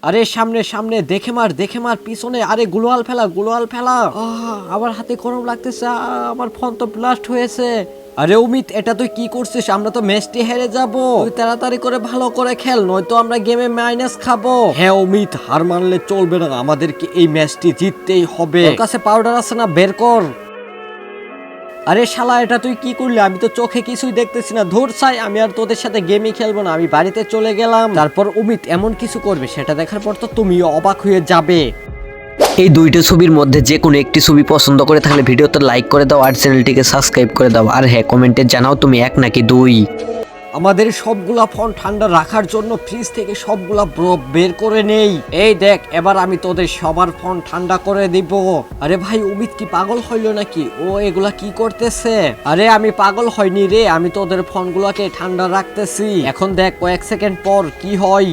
আরে সামনে সামনে দেখে মার পিছনে, আরে গ্লোয়াল ফেলা। আমার হাতে গরম লাগতেছে, আমার ফোন তো ব্লাস্ট হয়েছে। আরে অমিত, এটা তুই কি করছিস? আমরা তো ম্যাচটি হেরে যাব। তুই তাড়াতাড়ি করে ভালো করে খেল, নয়তো আমরা গেমে মাইনাস খাবো। হ্যাঁ অমিত, হার মানলে চলবে না, আমাদেরকে এই ম্যাচটি জিততেই হবে। তোর কাছে পাউডার আছে না? বের কর। আরে শালা, এটা তুই কি করলি? আমি তো চোখে কিছুই দেখতেছি না। ধুর ছাই, আমি আর তোদের সাথে গেমই খেলবো না, আমি বাড়িতে চলে গেলাম। তারপর অমিত এমন কিছু করবে, সেটা দেখার পর তো তুমিও অবাক হয়ে যাবে। এই দুইটা ছবির মধ্যে যে কোনো একটি ছবি পছন্দ করে থাকলে ভিডিওতে লাইক করে দাও আর চ্যানেলটিকে সাবস্ক্রাইব করে দাও। আর হ্যাঁ, কমেন্টে জানাও তুমি এক নাকি দুই। আমাদের সবগুলা ফোন ঠান্ডা রাখার জন্য ফ্রিজ থেকে সবগুলা বরফ বের করে নেই। এই দেখ, এবার আমি তোদের সবার ফোন ঠান্ডা করে দিব। আরে ভাই, অমিত কি পাগল হইলো নাকি? ও এগুলা কি করতেছে? আরে আমি পাগল হয়নি রে, আমি তোদের ফোনগুলোকে ঠান্ডা রাখতেছি। এখন দেখ কয়েক সেকেন্ড পর কি হয়।